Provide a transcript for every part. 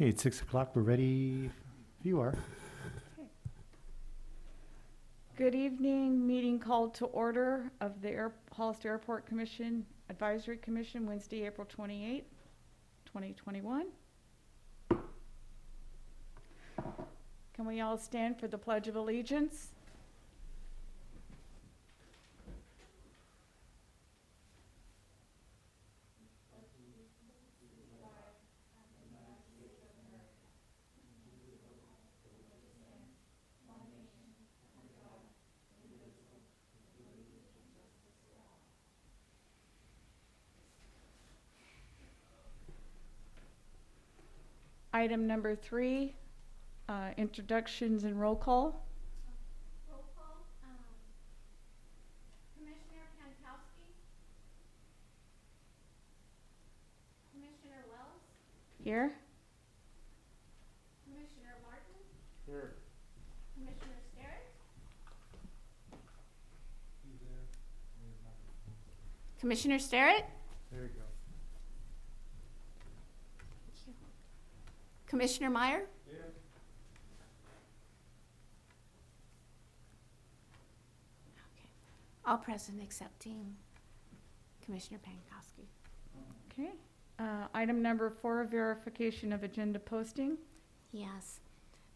Okay, it's 6 o'clock. We're ready. You are. Good evening. Meeting called to order of the Hollister Airport Commission Advisory Commission, Wednesday, April 28th, 2021. Can we all stand for the Pledge of Allegiance? Item number 3, introductions and roll call. Roll call, Commissioner Pankowski, Commissioner Wells, Here. Commissioner Martin, Here. Commissioner Sterrett. Commissioner Sterrett, There you go. Commissioner Meyer, Here. all present excepting Commissioner Pankowski. Okay. Item number 4, verification of agenda posting. Yes.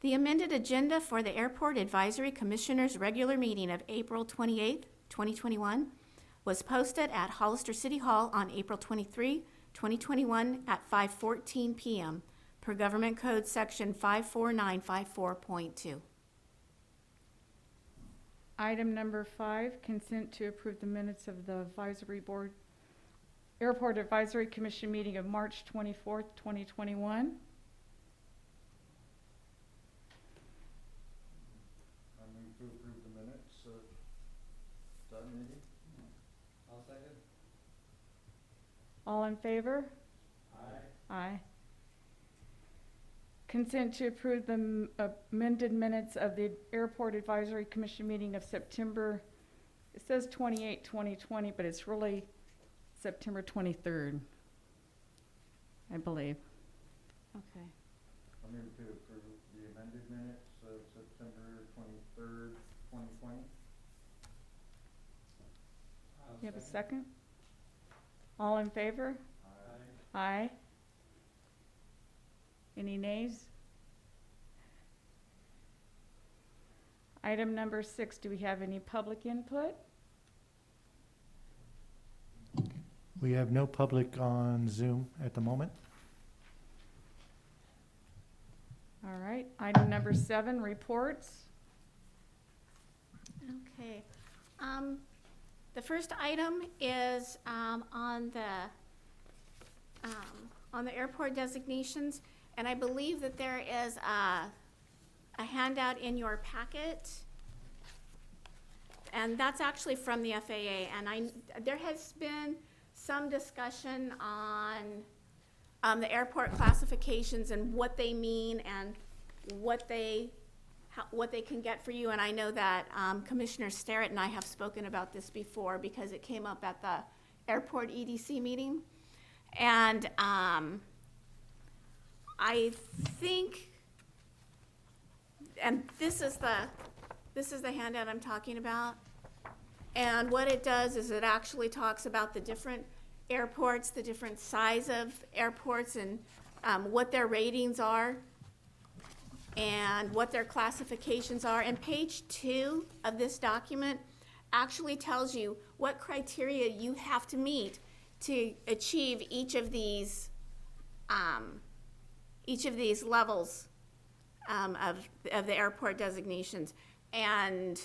The amended agenda for the Airport Advisory Commissioners' regular meeting of April 28th, 2021 was posted at Hollister City Hall on April 23, 2021 at 5:14 p.m. per Government Code Section 54954.2. Item number 5, consent to approve the minutes of the Advisory Board, Airport Advisory Commission meeting of March 24th, 2021. I move to approve the minutes of that meeting. I'll second. All in favor? Aye. Aye. Consent to approve the amended minutes of the Airport Advisory Commission meeting of September, it says 28, 2020, but it's really September 23rd, I believe. Okay. I move to approve the amended minutes of September 23rd, 2020. You have a second? All in favor? Aye. Aye. Any nays? Item number 6, do we have any public input? We have no public on Zoom at the moment. All right. Item number 7, reports. Okay. The first item is on the airport designations, and I believe that there is a handout in your packet, and that's actually from the FAA. And there has been some discussion on the airport classifications and what they mean and what they can get for you. And I know that Commissioner Sterrett and I have spoken about this before because it came up at the airport EDC meeting. And I think, and this is the handout I'm talking about. And what it does is it actually talks about the different airports, the different size of airports, and what their ratings are and what their classifications are. And page 2 of this document actually tells you what criteria you have to meet to achieve each of these levels of the airport designations. And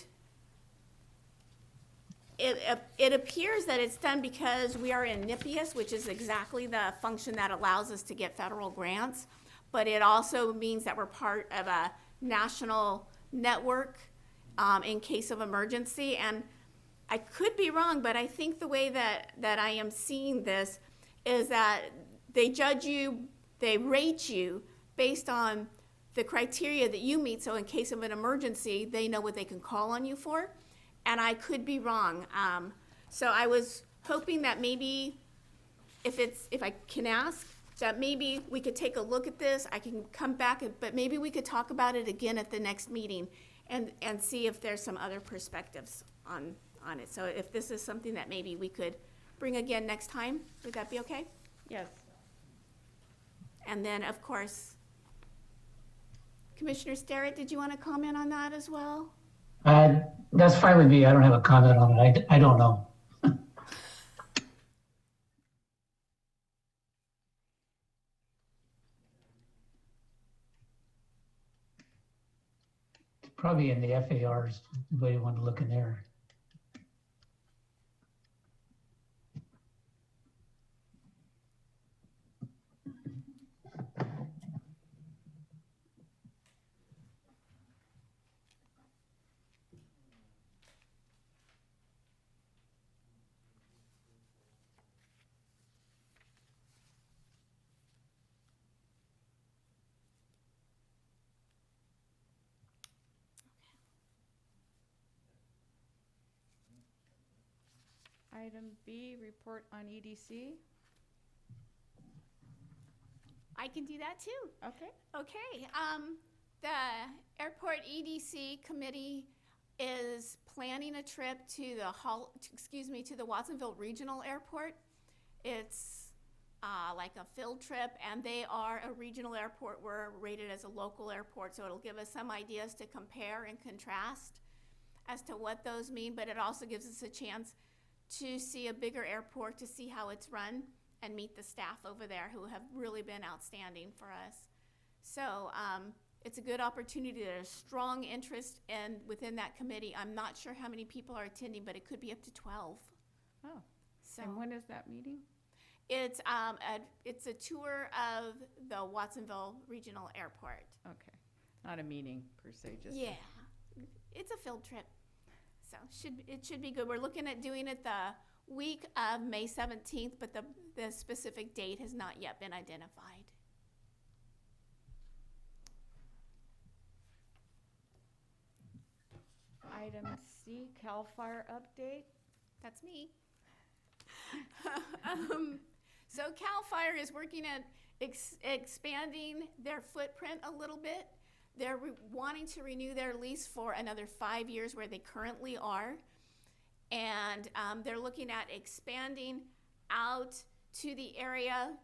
it appears that it's done because we are in NIPIAS, which is exactly the function that allows us to get federal grants. But it also means that we're part of a national network in case of emergency. And I could be wrong, but I think the way that I am seeing this is that they judge you, they rate you based on the criteria that you meet. So in case of an emergency, they know what they can call on you for. And I could be wrong. So I was hoping that maybe if I can ask, that maybe we could take a look at this. I can come back, but maybe we could talk about it again at the next meeting and see if there's some other perspectives on it. So if this is something that maybe we could bring again next time, would that be okay? Yes. And then, of course, Commissioner Sterrett, did you want to comment on that as well? That's fine with me. I don't have a comment on it. I don't know. Probably in the FARs, the way you want to look in there. Item B, report on EDC. I can do that too. Okay. Okay, the airport EDC committee is planning a trip to to the Watsonville Regional Airport. It's like a field trip, and they are a regional airport. We're rated as a local airport, so it'll give us some ideas to compare and contrast as to what those mean, but it also gives us a chance to see a bigger airport, to see how it's run, and meet the staff over there who have really been outstanding for us. So it's a good opportunity. There's strong interest within that committee. I'm not sure how many people are attending, but it could be up to 12. Oh, So and when is that meeting? it's a tour of the Watsonville Regional Airport. Okay, not a meeting per se, just. Yeah, it's a field trip. So it should be good. We're looking at doing it the week of May 17th, but the specific date has not yet been identified. Item C, CAL FIRE update. That's me. So CAL FIRE is working at expanding their footprint a little bit. They're wanting to renew their lease for another 5 years where they currently are. And they're looking at expanding out to the area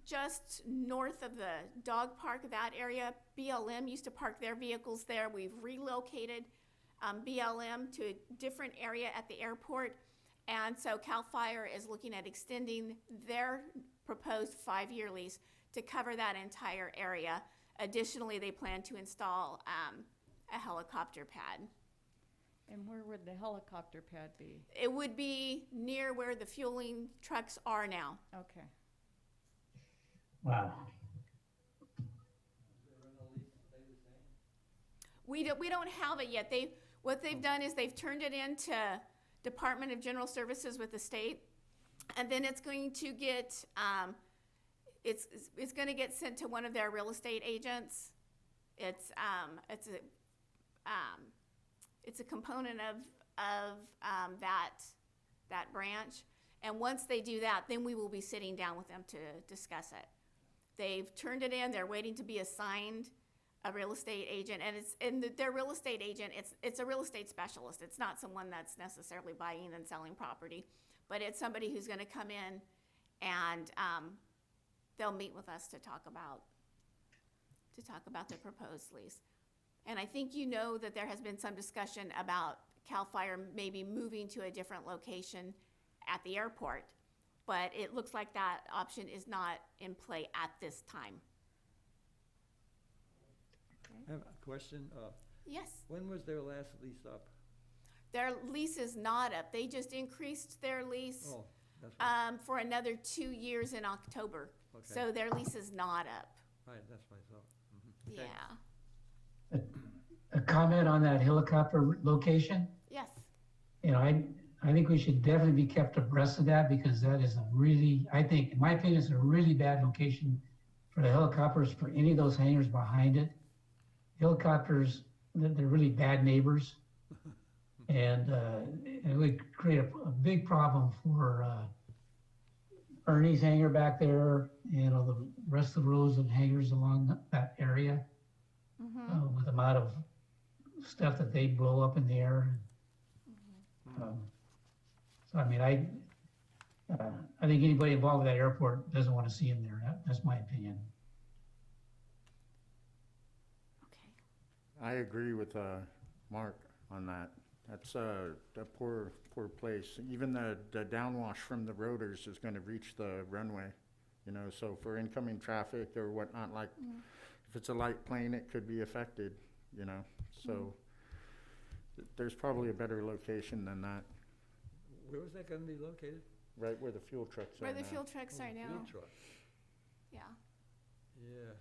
just north of the dog park, that area. BLM used to park their vehicles there. We've relocated BLM to a different area at the airport. And so CAL FIRE is looking at extending their proposed 5-year lease to cover that entire area. Additionally, they plan to install a helicopter pad. And where would the helicopter pad be? It would be near where the fueling trucks are now. Okay. Wow. We don't have it yet. What they've done is they've turned it into Department of General Services with the state, and then it's going to get it's going to get sent to one of their real estate agents. It's a component of that branch, and once they do that, then we will be sitting down with them to discuss it. They've turned it in. They're waiting to be assigned a real estate agent, and their real estate agent, it's a real estate specialist. It's not someone that's necessarily buying and selling property, but it's somebody who's going to come in and they'll meet with us to talk about their proposed lease. And I think you know that there has been some discussion about CAL FIRE maybe moving to a different location at the airport, but it looks like that option is not in play at this time. I have a question. Yes, When was their last lease up? their lease is not up. They just increased their lease Oh, that's right. for another 2 years in October. Okay. So their lease is not up. Right, that's what I thought. Mhm. Okay. Yeah. A comment on that helicopter location? Yes. You know, I think we should definitely be kept abreast of that because that is a really, I think, in my opinion, it's a really bad location for the helicopters, for any of those hangars behind it. Helicopters, they're really bad neighbors. And it would create a big problem for Ernie's hangar back there, you know, the rest of the rows of hangars along that area, with the amount of stuff that they blow up in the air. So I mean, I think anybody involved with that airport doesn't want to see him there. That's my opinion. Okay. I agree with, Mark on that. That's a poor place. Even the downwash from the rotors is gonna reach the runway, you know, so for incoming traffic or whatnot, like, if it's a light plane, it could be affected, you know, so there's probably a better location than that, Where was that gonna be located? right where the fuel trucks are Where the now. fuel trucks Oh, are now, Fuel truck, yeah. yeah.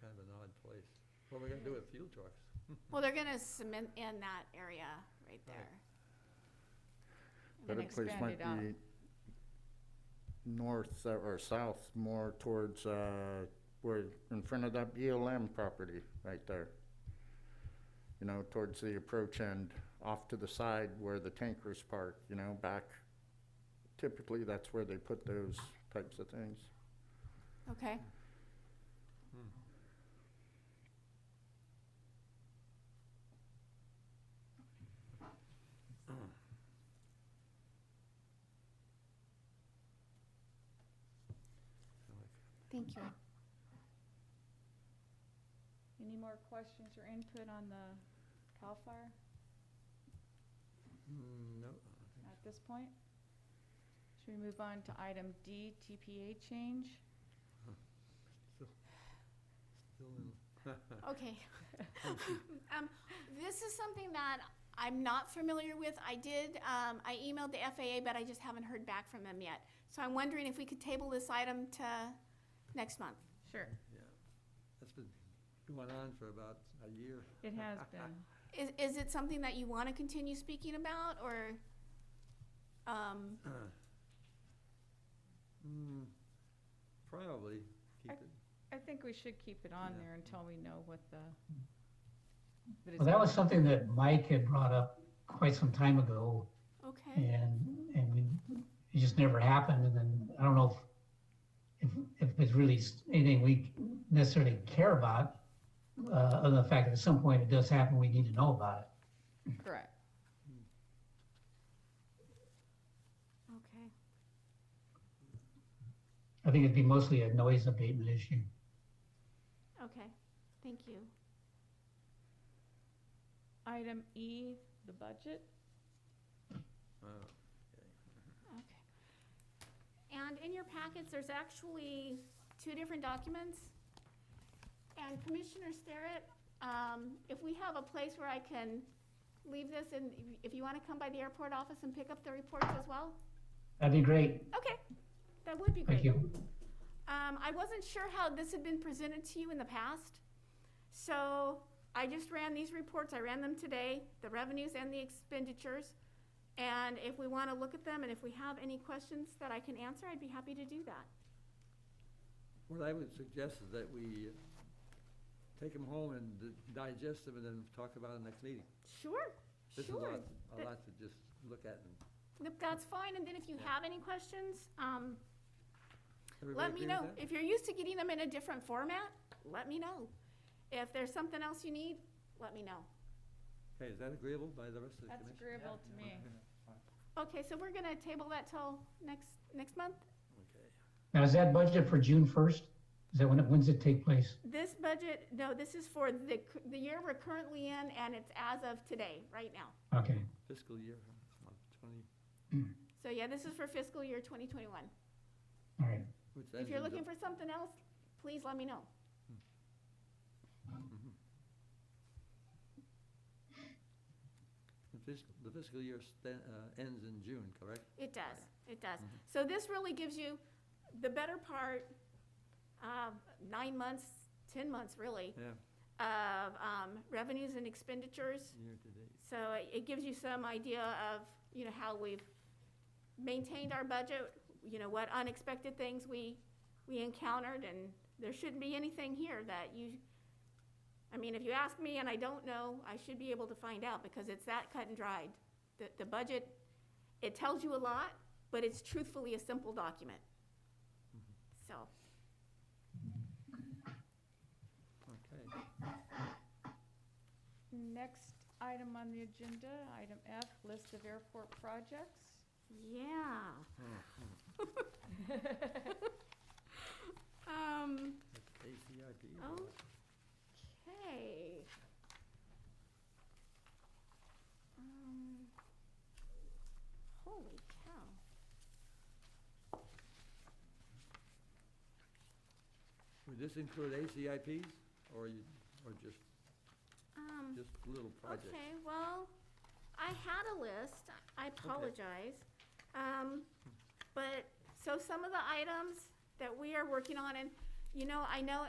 Kind of an odd place. What are we gonna do with fuel trucks? Well, they're gonna cement in that area right there. And then Better place expand might it out. be north or south, more towards, where, in front of that BLM property, right there. You know, towards the approach end, off to the side where the tankers park, you know, back. Typically, that's where they put those types of things. Okay, thank you. Any more questions or input on the CAL FIRE No. at this point? Should we move on to item D, TPA change? Still in. Okay. This is something that I'm not familiar with. I emailed the FAA, but I just haven't heard back from them yet. So I'm wondering if we could table this item to next month. Sure, Yeah, that's been going on for about a year. it has been. Is it something that you want to continue speaking about, or, Probably keep it. I think we should keep it on Yeah. there until we know what the. but it's Well, that was gonna- something that Mike had brought up quite some time ago, okay, it just never happened. And then I don't know if it's really anything we necessarily care about, other than the fact that at some point it does happen, we need to know about it. Correct. okay. I think it'd be mostly a noise abatement issue. Okay, thank you. Item E, the budget. Oh, Okay. And in your packets, there's actually two different documents. And Commissioner Starrett, if we have a place where I can leave this, and if you want to come by the airport office and pick up the reports as well? That'd be great. Okay, that would be great. Thank you. I wasn't sure how this had been presented to you in the past, so I just ran these reports. I ran them today, the revenues and the expenditures. And if we want to look at them and if we have any questions that I can answer, I'd be happy to do that. what I would suggest is that we take them home and digest them and then talk about it next meeting. Sure, This is sure. a lot to just look at and. Nope, that's fine. And then if you have any questions, Everybody let me agree with know. that? If you're used to getting them in a different format, let me know. If there's something else you need, let me know. Okay, is that agreeable by the rest of the That's commission? agreeable to me. Okay, so we're gonna table that till next month? Okay. Now, is that budget for June 1st? Is that when does it take place? This budget, no, this is for the year we're currently in, and it's as of today, right now. Okay. Fiscal year, huh? 20, So yeah, this is for fiscal year 2021. All right. which If ends you're in looking for something else, please let me know. The fiscal year ends in June, correct? It does, it does. Mhm. So this really gives you the better part of 9 months, 10 months really, Yeah, of revenues and expenditures. year to date. So it gives you some idea of, how we've maintained our budget, what unexpected things we encountered, and there shouldn't be anything here that if you ask me and I don't know, I should be able to find out because it's that cut and dried. The budget, it tells you a lot, but it's truthfully a simple document. So, Okay. Next item on the agenda, item F, list of airport projects. yeah. ACIP. Okay. Holy cow. Would this include ACIPs or just Um, little projects? okay, well, I had a list, I apologize. But, so some of the items that we are working on, and, you know, I know,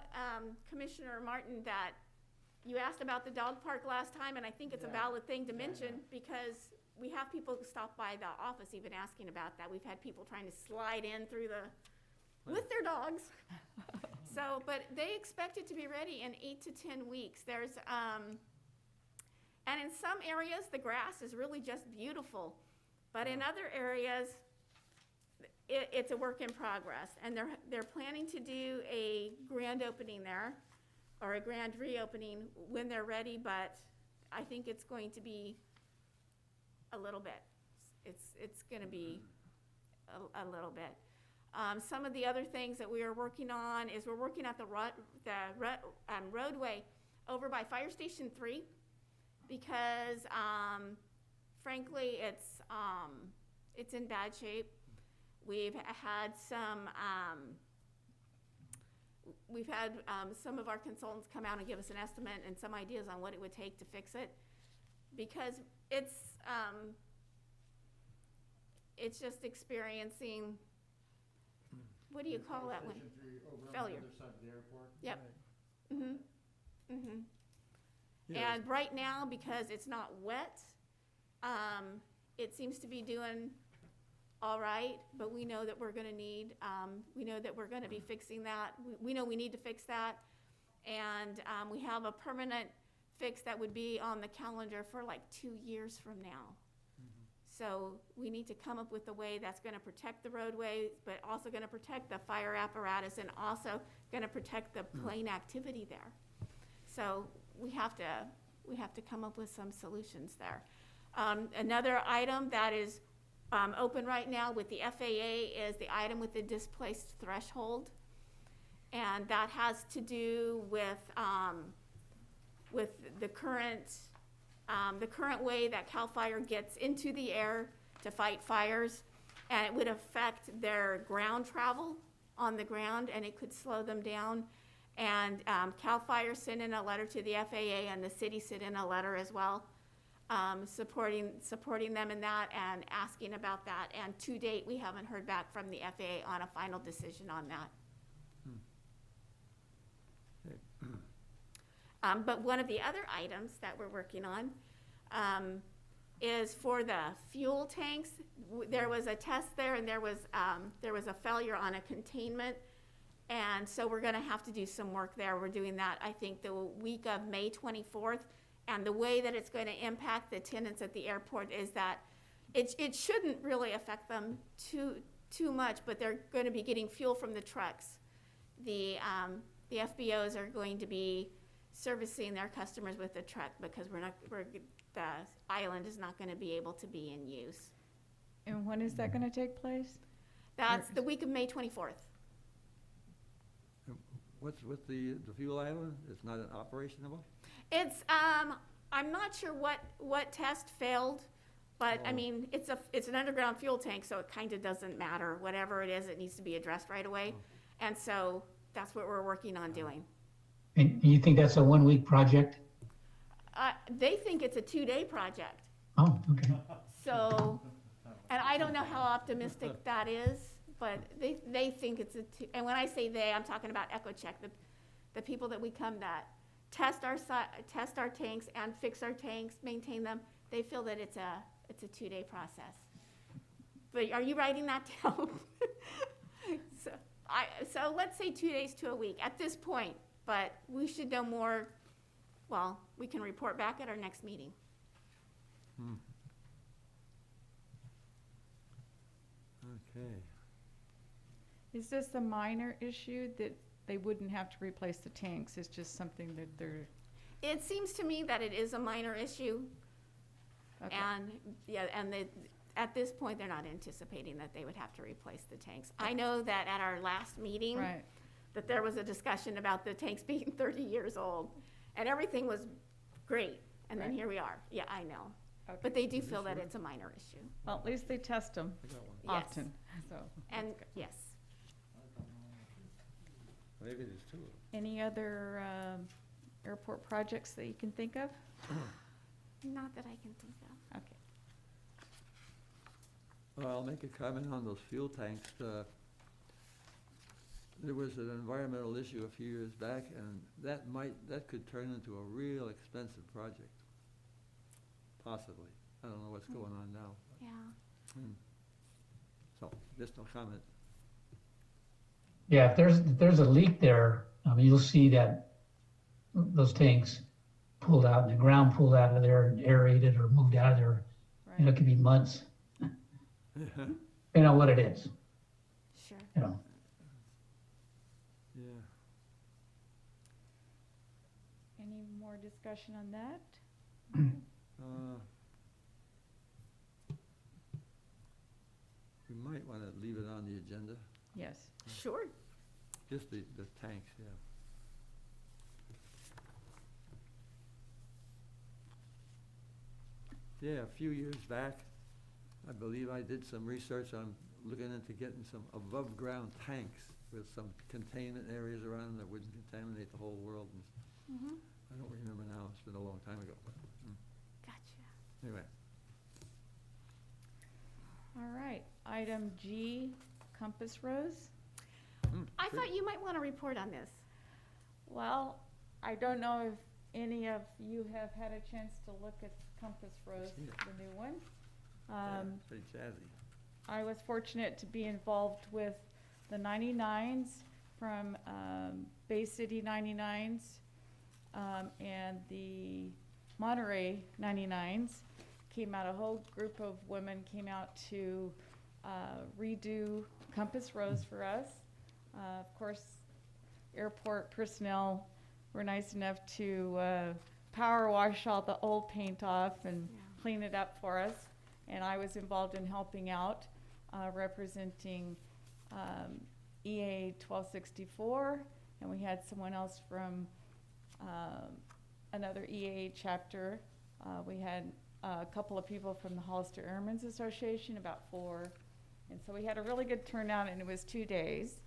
Commissioner Martin, that you asked about the dog park last time, and I think it's a valid thing to mention, because we have people who stop by the office even asking about that. We've had people trying to slide in through with their dogs. So, but they expect it to be ready in 8 to 10 weeks. There's, and in some areas, the grass is really just beautiful. But in other areas, it's a work in progress. And they're planning to do a grand opening there, or a grand reopening when they're ready, but I think it's going to be a little bit. It's gonna be a little bit. Some of the other things that we are working on is we're working at the roadway over by Fire Station 3, because frankly, it's in bad shape. We've had some of our consultants come out and give us an estimate and some ideas on what it would take to fix it, because it's just experiencing, what do you call that one? Failure. Yep. Yeah. And right now, because it's not wet, it seems to be doing all right, but we know that we're gonna need, we know that we're gonna be fixing that. We know we need to fix that. And we have a permanent fix that would be on the calendar for like 2 years from now. So we need to come up with a way that's gonna protect the roadway, but also gonna protect the fire apparatus, and also gonna protect the plane activity there. So we have to come up with some solutions there. Another item that is open right now with the FAA is the item with the displaced threshold. And that has to do with the current way that CAL FIRE gets into the air to fight fires, and it would affect their ground travel on the ground, and it could slow them down. And CAL FIRE sent in a letter to the FAA, and the city sent in a letter as well, supporting them in that and asking about that. And to date, we haven't heard back from the FAA on a final decision on that. But one of the other items that we're working on is for the fuel tanks. There was a test there, and there was a failure on a containment, and so we're gonna have to do some work there. We're doing that, I think, the week of May 24th, and the way that it's gonna impact the tenants at the airport is that it shouldn't really affect them too much, but they're gonna be getting fuel from the trucks. The FBOs are going to be servicing their customers with the truck, because the island is not gonna be able to be in use. And when is that gonna take place? That's the week of May 24th. What's with the fuel island? It's not operational? It's, I'm not sure what test failed, but I Oh. mean, it's an underground fuel tank, so it kinda doesn't matter. Whatever it is, it needs to be addressed right away. Oh. And so that's what we're working on doing. And you think that's a 1-week project? They think it's a 2-day project. Oh, okay. So, and I don't know how optimistic that is, but they think it's and when I say they, I'm talking about EcoCheck, the people that we come that test our tanks and fix our tanks, maintain them. They feel that it's a 2-day process. But are you writing that down? So let's say 2 days to a week at this point, but we should know more. Well, we can report back at our next meeting. Okay. Is this a minor issue that they wouldn't have to replace the tanks? It's just something that they're, It seems to me that it is a minor issue, okay. and, yeah, and at this point, they're not anticipating that they would have to replace the tanks. I know that at our last meeting, Right, that there was a discussion about the tanks being 30 years old, and everything was great, and then Right. here we are. Yeah, I know. okay. But they do Is feel this that yours? it's a minor issue. Well, at least they test them I got one. Yes. often, so. And, that's good. yes. Maybe there's two of them. Any other airport projects that you can think of? Not that I can think of. Okay. Well, I'll make a comment on those fuel tanks. There was an environmental issue a few years back, and that could turn into a real expensive project. Possibly. I don't know what's going on now. Yeah. So, just no comment. Yeah, if there's a leak there, I mean, you'll see that those tanks pulled out and the ground pulled out of there and aerated or moved out of there. You know, it could be months, depending on what it is, Sure. you know. Yeah. Any more discussion on that? We might want to leave it on the agenda, Yes. Sure. just the tanks, yeah. Yeah, a few years back, I believe I did some research on looking into getting some above-ground tanks with some containment areas around them that wouldn't contaminate the whole world. And Mm-hmm. I don't remember now, it's been a long time ago. But Gotcha. anyway, All right, item G, Compass Rose. I thought you might want to report on this. Well, I don't know if any of you have had a chance to look at Compass Rose, seen it. the new one. yeah, pretty jazzy. I was fortunate to be involved with the 99s from Bay City 99s and the Monterey 99s. A whole group of women came out to redo Compass Rose for us. Of course, airport personnel were nice enough to power wash all the old paint off and Yeah. clean it up for us. And I was involved in helping out, representing EA 1264, and we had someone else from another EA chapter. We had a couple of people from the Hollister Airmen's Association, about 4. And so we had a really good turnout, and it was 2 days.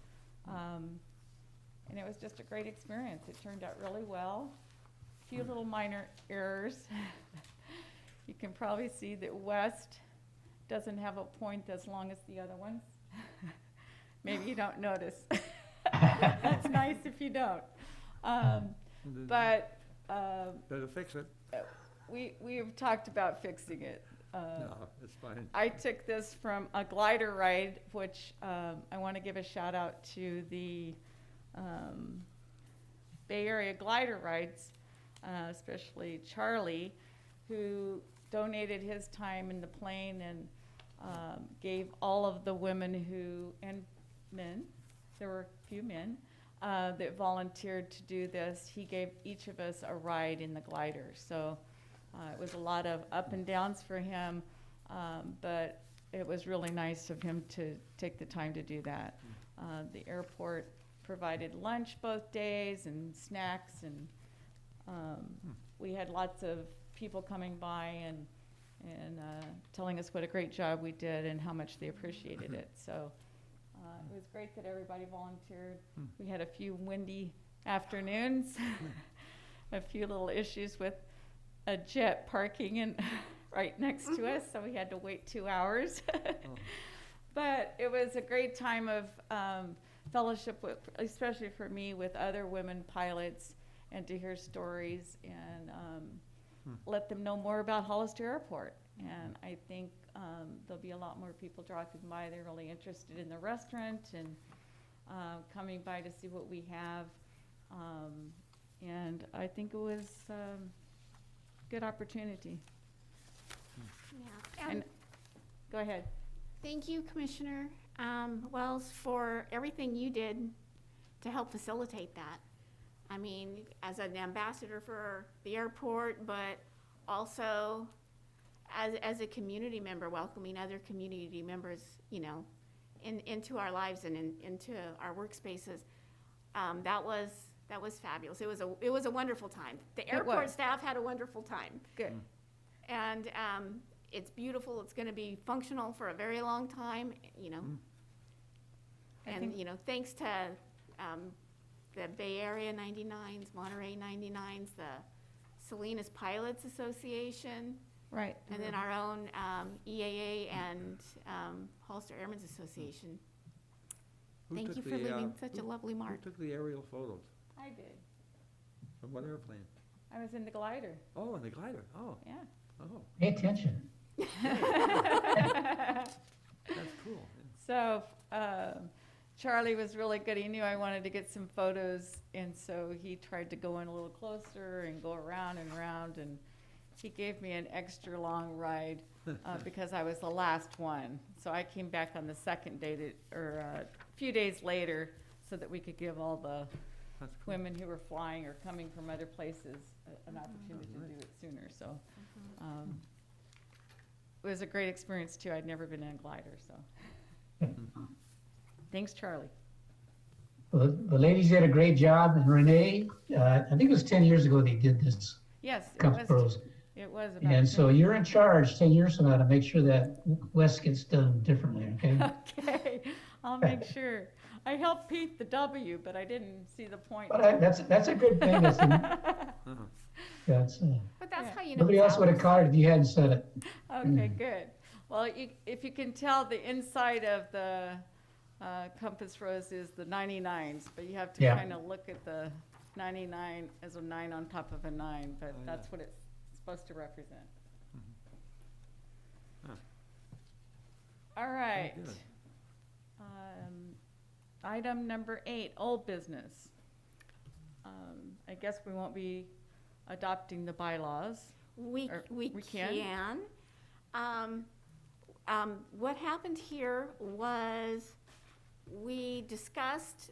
And it was just a great experience. It turned out really well. A few little minor errors. You can probably see that West doesn't have a point as long as the other ones. Maybe you don't notice. That's nice if you don't. But Better fix it. we have talked about fixing it. No, it's fine. I took this from a glider ride, which I want to give a shout out to the Bay Area glider rides, especially Charlie, who donated his time in the plane and gave all of the women and men, there were a few men, that volunteered to do this. He gave each of us a ride in the glider. So it was a lot of up and downs for him, but it was really nice of him to take the time to do that. The airport provided lunch both days and snacks, and we had lots of people coming by and telling us what a great job we did and how much they appreciated it. So it was great that everybody volunteered. We had a few windy afternoons, a few little issues with a jet parking in right next to us, so we had to wait 2 hours. But it was a great time of fellowship, with, especially for me, with other women pilots, and to hear stories and let them know more about Hollister Airport. And I think there'll be a lot more people dropping by. They're really interested in the restaurant and coming by to see what we have. And I think it was a good opportunity. Yeah. And go ahead. Thank you, Commissioner Wells, for everything you did to help facilitate that. I mean, as an ambassador for the airport, but also as a community member, welcoming other community members, you know, into our lives and into our workspaces. That was fabulous. It was a wonderful time. The airport was. staff had a wonderful time. Good. And it's beautiful. It's going to be functional for a very long time, you know. I And, think- you know, thanks to the Bay Area 99s, Monterey 99s, the Salinas Pilots Association, Right. and then our own EAA and Hollister Airmen's Association. Who Thank took you for the, leaving such a lovely Who mark. took the aerial photos? I did. From what airplane? I was in the glider. Oh, in the glider, oh, Yeah. oh, Pay attention. that's cool. So, Charlie was really good. He knew I wanted to get some photos, and so he tried to go in a little closer and go around and around, and he gave me an extra long ride because I was the last one. So I came back on the second day a few days later so that we could give all the That's cool. women who were flying or coming from other places an opportunity to nice. do it sooner. So it was a great experience too. I'd never been in a glider, so. Thanks, Charlie. Well, the ladies did a great job, and Renee, I think it was 10 years ago they did this, Yes, Compass Pros. it was about. And so 10 you're in charge 10 years from now to make sure that West gets done differently, okay? Okay, I'll make sure. I helped Pete the W, but I didn't see the point. But that's a good thing. That's, But that's Yeah. how you know. nobody it's else would have ours. caught it if you hadn't said it. Okay, good. Well, if you can tell, the inside of the Compass Rose is the 99s, but you have to Yeah. kind of look at the 99 as a 9 on top of a 9, but Oh, yeah. that's what it's supposed to represent. Huh. All right. good. Item number 8, old business. I guess we won't be adopting the bylaws. We Or we can? can. What happened here was we discussed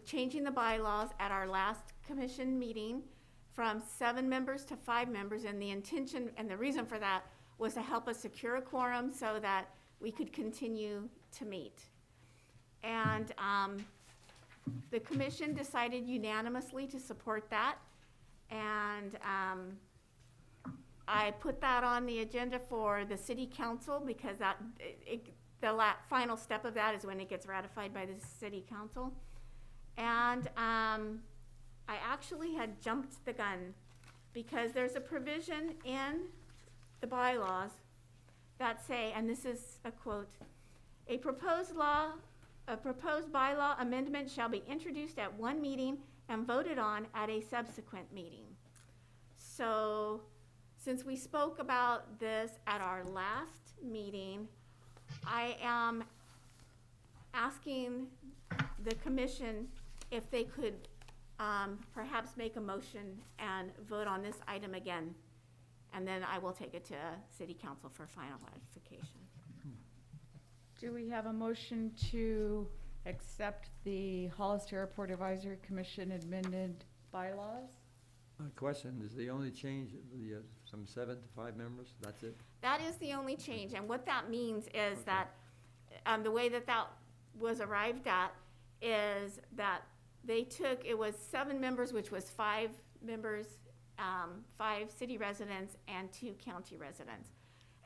changing the bylaws at our last commission meeting from 7 members to 5 members, and the intention and the reason for that was to help us secure a quorum so that we could continue to meet. And the commission decided unanimously to support that, and I put that on the agenda for the city council because the final step of that is when it gets ratified by the city council. And I actually had jumped the gun because there's a provision in the bylaws that say, and this is a quote, a proposed bylaw amendment shall be introduced at one meeting and voted on at a subsequent meeting. So, since we spoke about this at our last meeting, I am asking the commission if they could perhaps make a motion and vote on this item again, and then I will take it to city council for final ratification. Do we have a motion to accept the Hollister Airport Advisory Commission amended bylaws? Question, is the only change, from 7 to 5 members, that's it? That is the only change, and what that means is that, the way that was arrived at is that they took, it was 7 members, which was 5 members, 5 city residents and 2 county residents.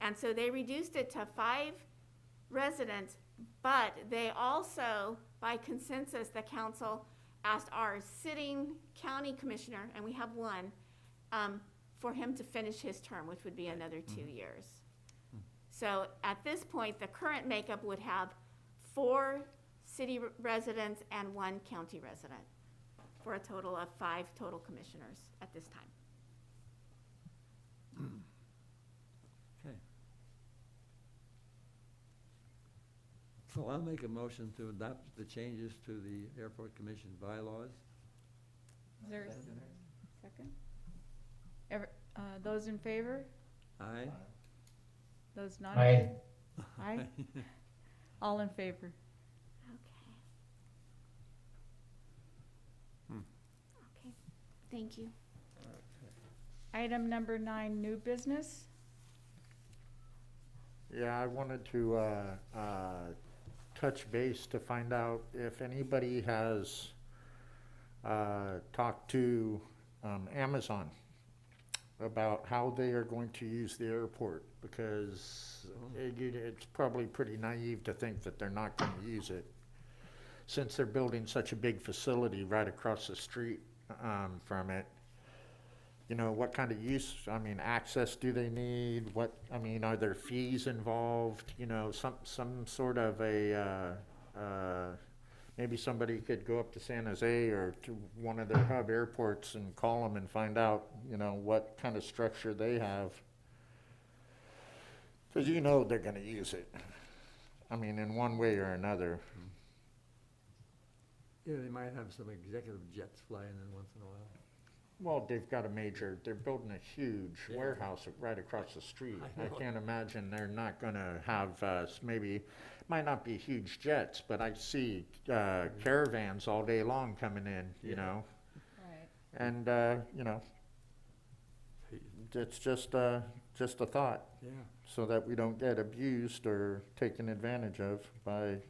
And so they reduced it to 5 residents, but they also, by consensus, the council asked our sitting county commissioner, and we have one, for him to finish his term, which would be another 2 years. So at this point, the current makeup would have 4 city residents and 1 county resident, for a total of 5 total commissioners at this time. Okay. So I'll make a motion to adopt the changes to the Airport Commission bylaws. Is there a second? Those in favor? Aye? Those not in Aye. favor? Aye. All in favor? Okay. Hmm. Okay, thank you. Item number 9, new business. Yeah, I wanted to touch base to find out if anybody has talked to Amazon about how they are going to use the airport, because it's probably pretty naive to think that they're not going to use it, since they're building such a big facility right across the street from it. You know, what kind of use, I mean, access do they need? What, I mean, are there fees involved? You know, some sort of a, maybe somebody could go up to San Jose or to one of their hub airports and call them and find out, you know, what kind of structure they have. Because you know they're gonna use it. I mean, in one way or another. Yeah, they might have some executive jets flying in once in a while. Well, they've got they're building a huge Yeah. warehouse right across the street. I I know. can't imagine they're not gonna have, maybe, might not be huge jets, but I see, caravans all day long coming in, you Yeah. know? Right. And, you know, it's just a thought, Yeah. so that we don't get abused or taken advantage of by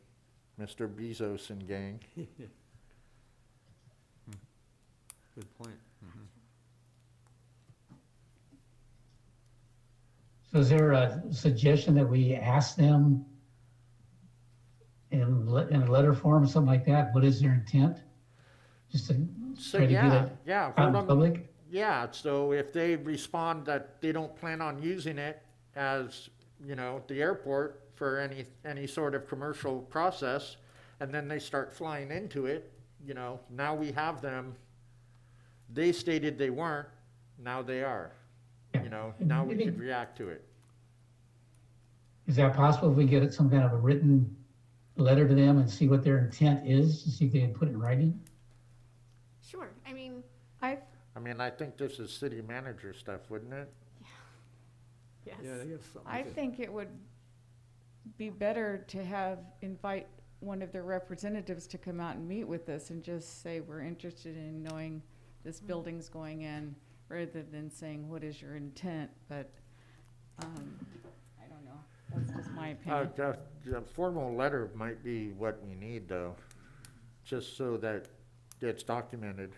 Mr. Bezos and gang. Good point. So is there a suggestion that we ask them in a letter form, something like that? What is their intent? Just to So, try to get yeah, it yeah, out in hold on. public? Yeah, so if they respond that they don't plan on using it as, you know, the airport for any sort of commercial process, and then they start flying into it, you know, now we have them. They stated they weren't, now they are. You know, now we could react to it. Is that possible if we get some kind of a written letter to them and see what their intent is, to see if they can put it in writing? Sure, I mean, I I mean, I think this is city manager stuff, wouldn't it? yes. Yeah, they got something. I think it would be better to invite one of their representatives to come out and meet with us and just say, we're interested in knowing this building's going in, rather than saying, what is your intent? But, I don't know, that's just my opinion. A formal letter might be what we need, though, just so that it's documented.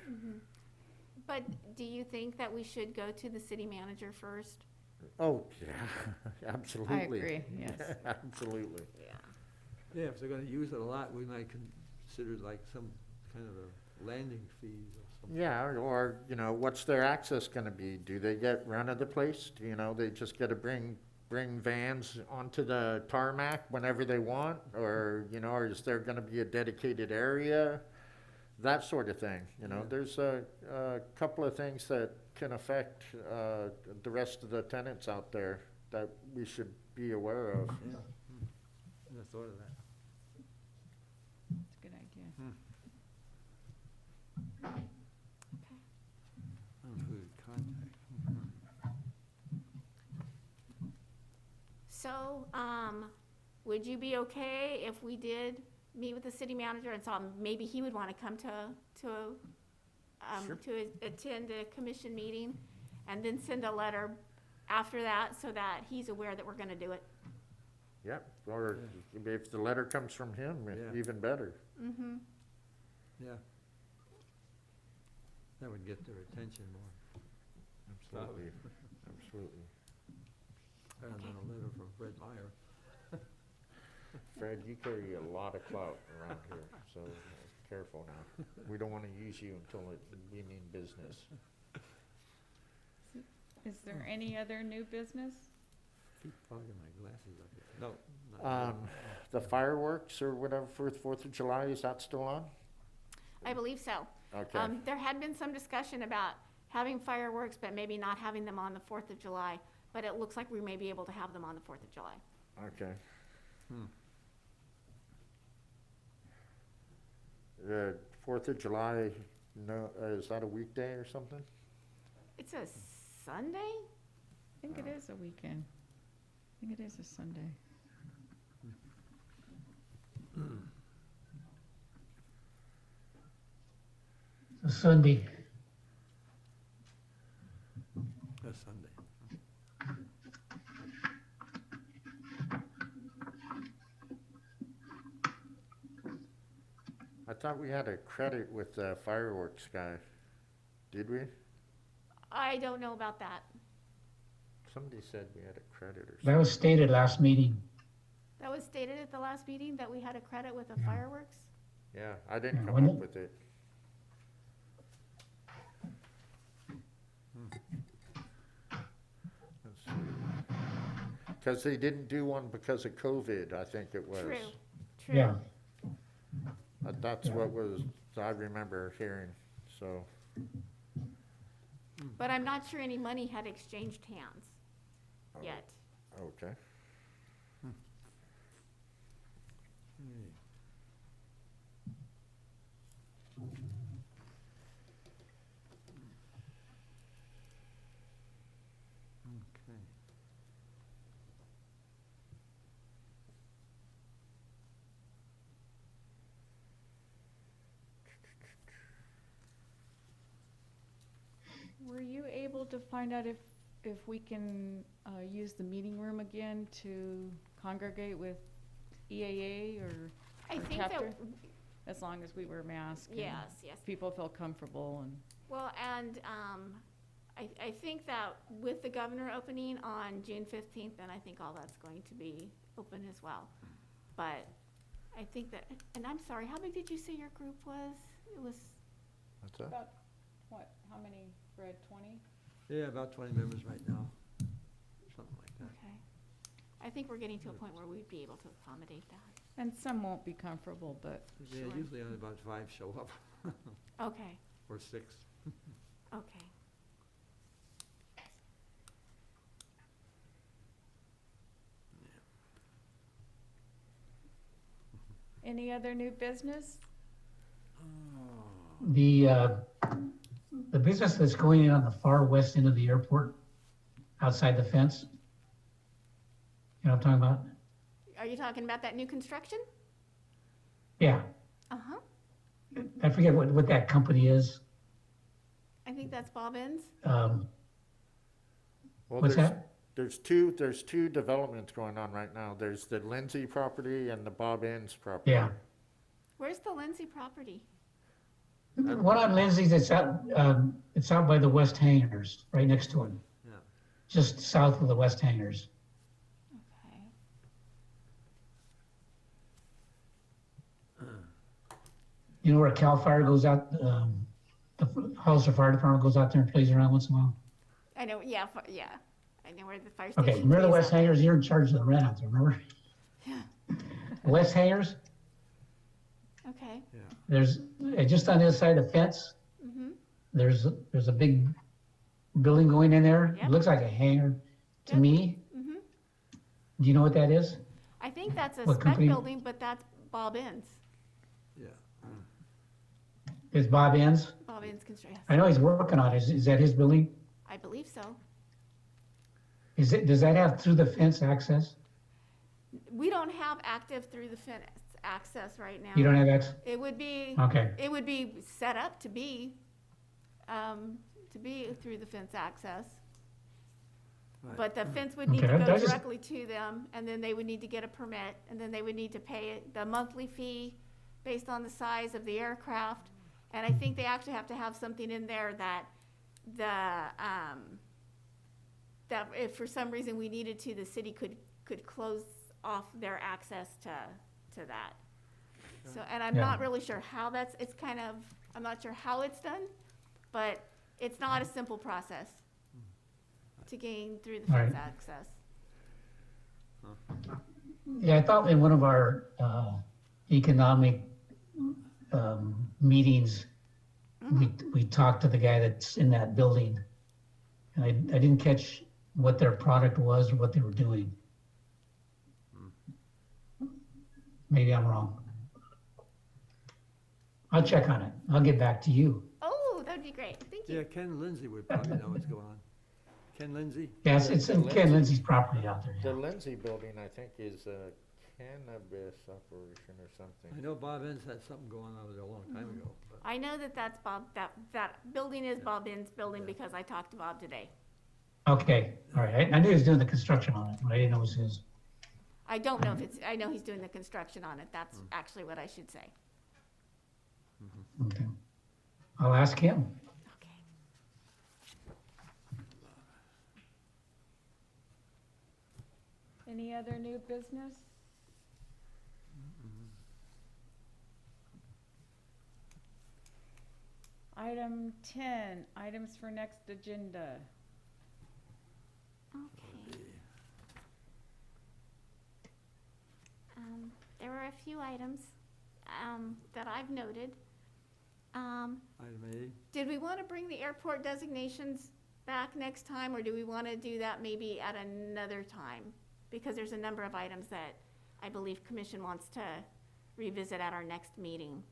But do you think that we should go to the city manager first? Oh, yeah, absolutely. I agree, yes. Absolutely. Yeah. Yeah, if they're gonna use it a lot, we might consider like some kind of a landing fees or something. Yeah, or, you know, what's their access gonna be? Do they get run of the place? Do you know, they just gotta bring vans onto the tarmac whenever they want? Or, you know, or is there gonna be a dedicated area? That sort of thing, you know? Yeah. There's a couple of things that can affect, the rest of the tenants out there that we should be aware of. Yeah. Never thought of that. That's a good idea. I don't know who to contact. So, would you be okay if we did meet with the city manager and saw maybe he would want to come Sure. to attend a commission meeting, and then send a letter after that so that he's aware that we're gonna do it? Yep, or if the letter comes from him, Yeah. even better. Mm-hmm. Yeah. That would get their attention more. Absolutely, absolutely. Rather than a letter from Fred Meyer. Fred, you carry a lot of clout around here, so careful now. We don't want to use you until we mean business. Is there any other new business? Keep fogging my glasses up here. No, not yet. The fireworks or whatever for the 4th of July, is that still on? I believe so. Okay, There had been some discussion about having fireworks, but maybe not having them on the 4th of July. But it looks like we may be able to have them on the 4th of July. okay. Hmm. The 4th of July, no, is that a weekday or something? It's a Sunday? I think it is a weekend. I think it is a Sunday. So Sunday, That's Sunday. I thought we had a credit with the fireworks guy. Did we? I don't know about that. Somebody said we had a credit or that something. was stated last meeting. That was stated at the last meeting, that we had a credit with the Yeah. fireworks? Yeah, I didn't Yeah, come when up it- with it. Because they didn't do one because of COVID, I think it was. True, true. Yeah, That's Yeah. what was, I remember hearing, so. But I'm not sure any money had exchanged hands yet. Okay. Okay. Were you able to find out if we can use the meeting room again to congregate with EAA or I Or think chapter? that, as long as we wear masks? and yes, yes. People feel comfortable and, Well, and I think that with the governor opening on June 15th, then I think all that's going to be open as well. But I think that, and I'm sorry, how big did you say your group was? It was, What's that? about, what, how many, Fred, 20? Yeah, about 20 members right now, something like that. okay. I think we're getting to a point where we'd be able to accommodate that. And some won't be comfortable, but Yeah, Sure. usually only about 5 show up, Okay, or 6. okay. any other new business? the business that's going in on the far west end of the airport, outside the fence. You know what I'm talking about? Are you talking about that new construction? Yeah, Uh-huh. I forget what that company is. I think that's Bob Ends. Well, What's that? there's two developments going on right now. There's the Lindsay property and the Bob Ends property. Yeah. Where's the Lindsay property? One on Lindsay's, it's out by the West Hangars, right next to it, Yeah. just south of the West Hangars. Okay. You know where Cal Fire goes out, the Hollister Fire Department goes out there and plays around once in a while? I know, yeah, yeah. I know where the fire station Okay, is. remember the West Hangars? You're in charge of the rent out there, remember? Yeah. West Hangars, Okay. Yeah. there's, just on the other side of the fence, Mm-hmm. there's a big building going in there. Yep. It looks like a hangar to Yep. me. Mm-hmm. Do you know what that is? I think that's a What spec company? building, but that's Bob Ends. Yeah. It's Bob Ends. Bob Ends Construction. I know he's working on it. Is that his building? I believe so. Does that have through the fence access? We don't have active through the fence access right now. You don't have access? It would be, Okay, it would be set up to be through the fence access. Right. But the fence would need to Okay, go I just- directly to them, and then they would need to get a permit, and then they would need to pay the monthly fee based on the size of the aircraft. And I think they actually have to have something in there that that if for some reason we needed to, the city could close off their access to that. So, and I'm Yeah. not really sure how it's kind of, I'm not sure how it's done, but it's not a simple process to gain through the fence Right. access. yeah, I thought in one of our economic meetings, we talked to the guy that's in that building. And I didn't catch what their product was or what they were doing. Maybe I'm wrong. I'll check on it. I'll get back to you. Oh, that'd be great. Thank Yeah, you. Ken Lindsay would probably know what's going on. Ken Lindsay? Yes, it's in Ken Lindsay's property out there. The Yeah. Lindsay building, I think, is cannabis operation or I something. know Bob Inns had something going on there a long time ago, but I know that that's Bob, that building is Yeah. Bob Inn's building Yeah. because I talked to Bob today. Okay, all right. I knew he was doing the construction on it, but I didn't know it was his. I don't know if it's, I know he's doing the construction on it. That's actually what I should say. Okay. I'll ask him. Okay. Any other new business? Item 10, items for next agenda. Okay. There were a few items, that I've noted. item A, Did we want to bring the airport designations back next time, or do we want to do that maybe at another time? Because there's a number of items that I believe commission wants to revisit at our next meeting.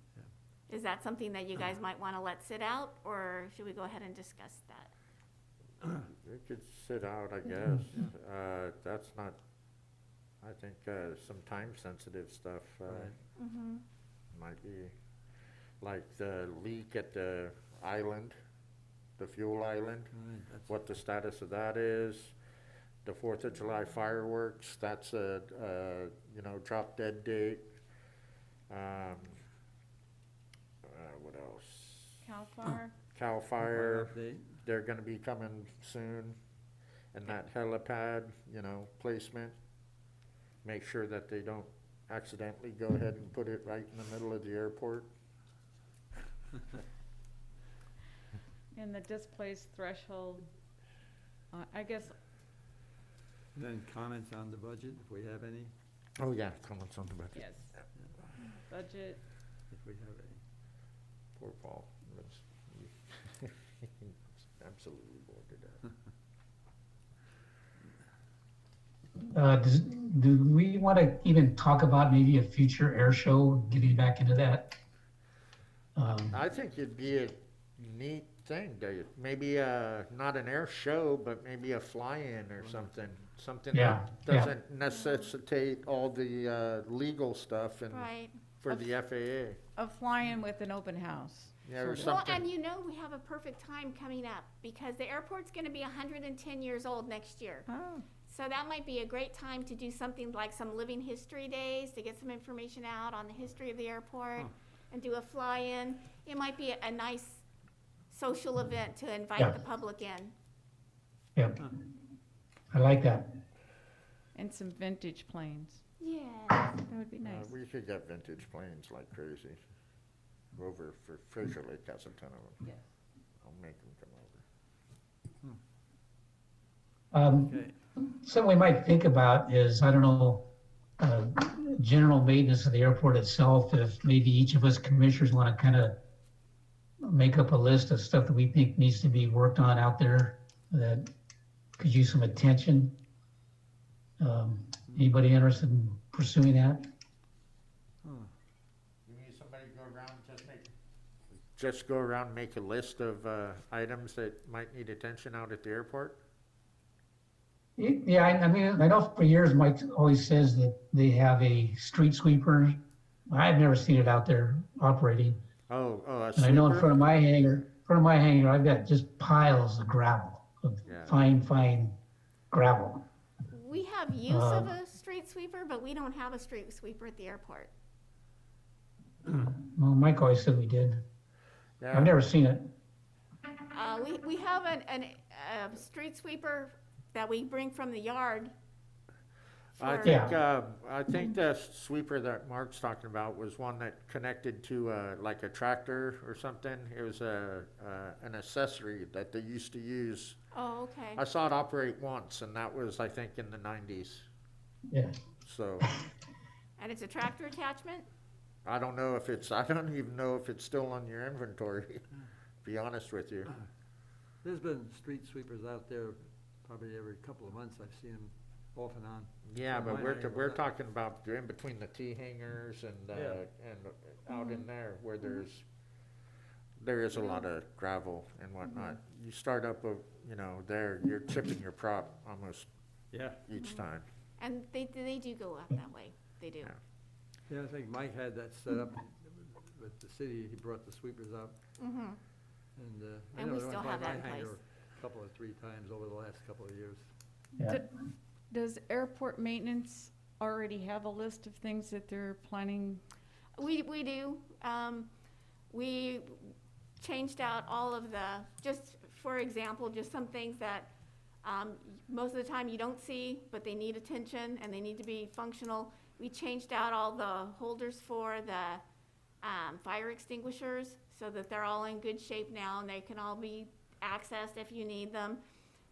Is that something that you guys might want to let sit out, or should we go ahead and discuss that? It could sit out, I guess. That's not, I think, some time-sensitive stuff, right, Mm-hmm. might be, like the leak at the island, the fuel island, right, that's, what the status of that is. The 4th of July fireworks, that's a, drop dead date. What else? Cal Fire? Cal Fire, update, they're gonna be coming soon. And that helipad, placement, make sure that they don't accidentally go ahead and put it right in the middle of the airport. And the displaced threshold, I guess, then comments on the budget, if we have any, Oh, yeah, comments on the budget. yes. Budget, if we have any. Poor Paul. He's absolutely bored to death. Do we want to even talk about maybe a future air show, getting back into that? I think it'd be a neat thing, maybe not an air show, but maybe a fly-in or something. Something Yeah, that yeah. doesn't necessitate all the legal stuff and Right. for the FAA. a fly-in with an open house. Yeah, or sort of. Well, something. and we have a perfect time coming up because the airport's gonna be 110 years old next year. Oh, So that might be a great time to do something like some living history days, to get some information out on the history of the airport Huh. and do a fly-in. It might be a nice social event to invite Yeah. the public in. Yep. I like that. and some vintage planes. Yeah. That would be nice. We could get vintage planes like crazy. Over for Fraser Lake has a ton of them. Yes. I'll make them come over. Okay, Something we might think about is, I don't know, general maintenance of the airport itself, if maybe each of us commissioners want to kind of make up a list of stuff that we think needs to be worked on out there that could use some attention. Anybody interested in pursuing that? You need somebody to go around, just go around, make a list of items that might need attention out at the airport? Yeah, I mean, I know for years Mike always says that they have a street sweeper. I've never seen it out there operating. Oh, a And I know in sweeper? front of my hangar, I've got just piles of gravel, of Yeah. fine gravel. We have use of a street sweeper, but we don't have a street sweeper at the airport. Well, Mike always said we did. Yeah. I've never seen it. We have a street sweeper that we bring from the yard. I for- think, I think the sweeper that Mark's talking about was one that connected to, like a tractor or something. It was an accessory that they used to use. Oh, okay. I saw it operate once, and that was, I think, in the 90s. Yeah. So, And it's a tractor attachment? I don't even know if it's still on your inventory, to be honest with you. there's been street sweepers out there probably every couple of months, I've seen them off and on. Yeah, From but my we're angle, we're that- talking about in between the T hangers and Yeah. out in there where there is a lot of gravel and whatnot. You start up there, you're chipping your prop almost Yeah. each time. And they do go up that way. they do. Yeah, I think Mike had that set up with the city, he brought the sweepers out, Mm-hmm. and, I And know we they still went by have that my in hangar place. a couple or three times over the last couple of years. Yeah. Does airport maintenance already have a list of things that they're planning? We do. We changed out all of the, just for example, just some things that most of the time you don't see, but they need attention and they need to be functional. We changed out all the holders for the fire extinguishers so that they're all in good shape now and they can all be accessed if you need them.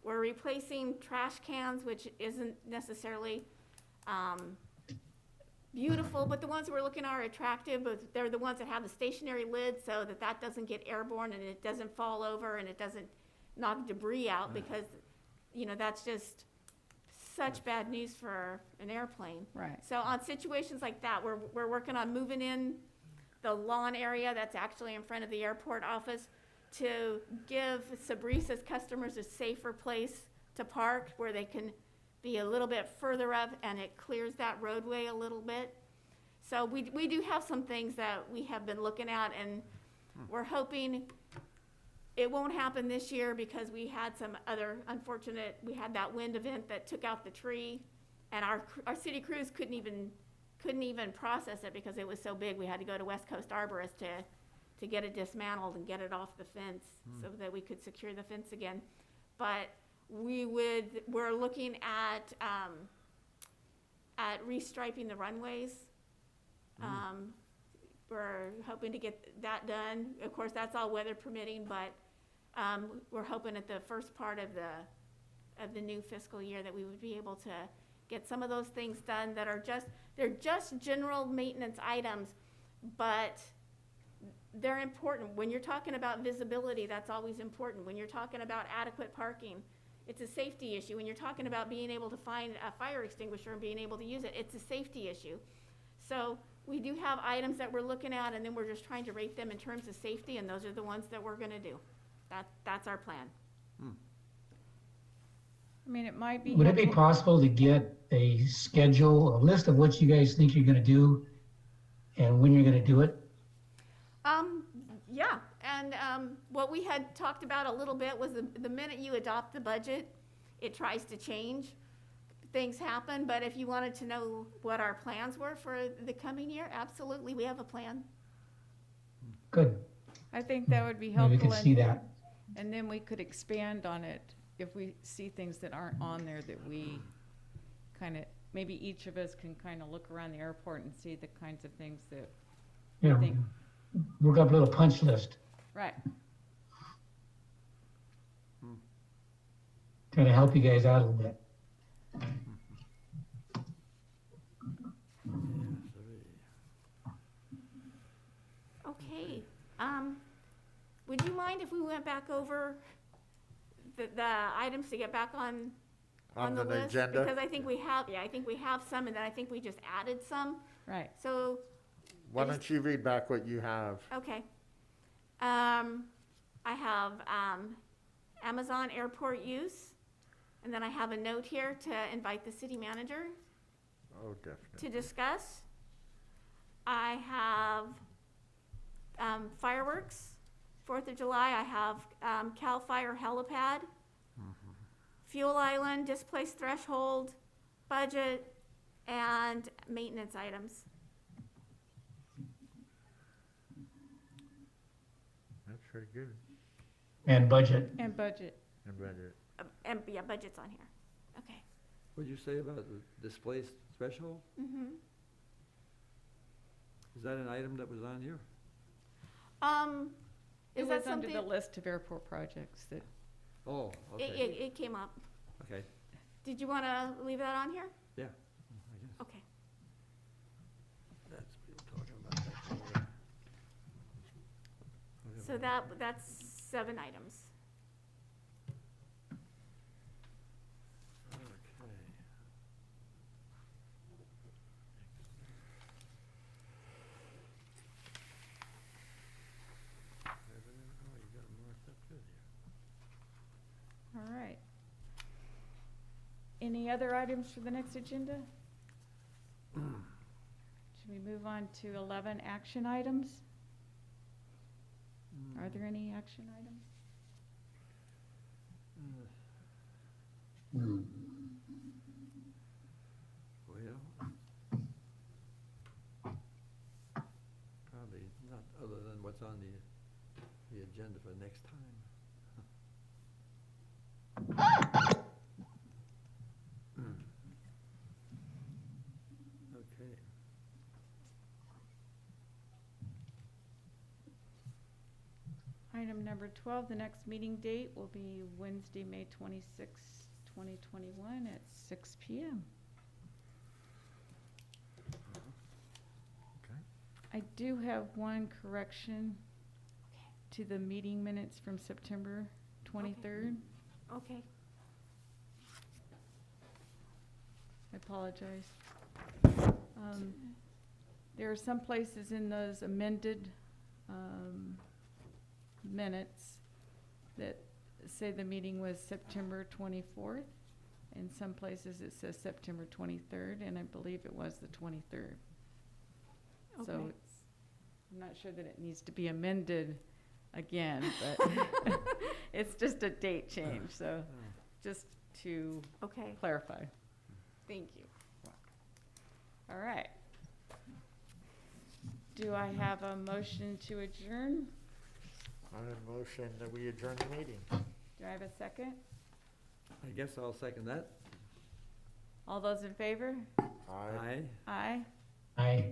We're replacing trash cans, which isn't necessarily beautiful, but the ones that we're looking at are attractive, but they're the ones that have the stationary lid so that that doesn't get airborne and it doesn't fall over and it doesn't knock debris out because, you know, that's just such bad news for an airplane. Right. So on situations like that, we're working on moving in the lawn area that's actually in front of the airport office to give Sabrisa's customers a safer place to park where they can be a little bit further up and it clears that roadway a little bit. So we do have some things that we have been looking at and we're hoping it won't happen this year because we had some other unfortunate, we had that wind event that took out the tree and our city crews couldn't even process it because it was so big. We had to go to West Coast Arborist to get it dismantled and get it off the fence so that we could secure the fence again. But we're looking at restriping the runways. We're hoping to get that done. Of course, that's all weather permitting, but we're hoping at the first part of the new fiscal year that we would be able to get some of those things done that are they're just general maintenance items, but they're important. When you're talking about visibility, that's always important. When you're talking about adequate parking, it's a safety issue. When you're talking about being able to find a fire extinguisher and being able to use it, it's a safety issue. So we do have items that we're looking at, and then we're just trying to rate them in terms of safety, and those are the ones that we're gonna do. That's our plan. I mean, it might be. Would it be helpful- possible to get a schedule, a list of what you guys think you're gonna do and when you're gonna do it? Yeah, and what we had talked about a little bit was the minute you adopt the budget, it tries to change. Things happen, but if you wanted to know what our plans were for the coming year, absolutely, we have a plan. Good, I think that would be maybe helpful. we can see that. And then we could expand on it if we see things that aren't on there that we kind of, maybe each of us can kind of look around the airport and see the kinds of things that, You know, think- work up a little punch list, right. kind of help you guys out a little bit. Okay, would you mind if we went back over the items to get back on the the list? agenda? Because I think we have some, and then I think we just added some, Right. so, Why don't you read back what you have? okay. I have, Amazon airport use, and then I have a note here to invite the city manager Oh, definitely. to discuss. I have fireworks, 4th of July. I have CAL FIRE helipad, fuel island, displaced threshold, budget, and maintenance items. That's pretty good. And budget, And budget. And budget. And yeah, budget's on here. Okay. What'd you say about the displaced threshold? Mm-hmm. Is that an item that was on here? It Is that was under something? the list of airport projects that, Oh, It, okay, it came up. okay, Did you want to leave that on here? yeah, I guess Okay. that's what you're talking about. That's So that's 7 items. Okay. Oh, you got 'em marked up good here. all right. Any other items for the next agenda? we move on to 11 action items. Are there any action items? Hmm. Well, probably not, other than what's on the agenda for next time. Okay. Item number 12, the next meeting date will be Wednesday, May 26, 2021 at 6 PM. Okay. I do have one correction to the meeting minutes from September 23rd. Okay. I apologize. There are some places in those amended minutes that say the meeting was September 24th, and some places it says September 23rd, and I believe it was the 23rd. So Okay. I'm not sure that it needs to be amended again, but it's just a date change, so just to Okay, clarify. thank you. All right. Do I have a motion to adjourn? I motion that we adjourn the meeting. Do I have a second? I guess I'll second that. All those in favor? Aye. Aye. Aye.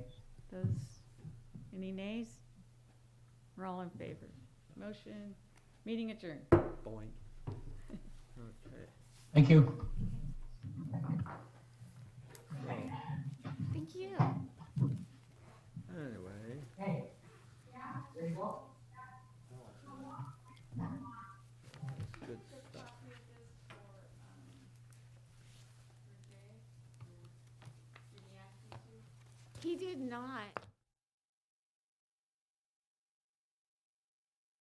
Those, any nays? We're all in favor. Motion, meeting adjourned. Boing. Okay. Thank you. Thank you. Anyway. Hey. There you go. That's good stuff. He did not.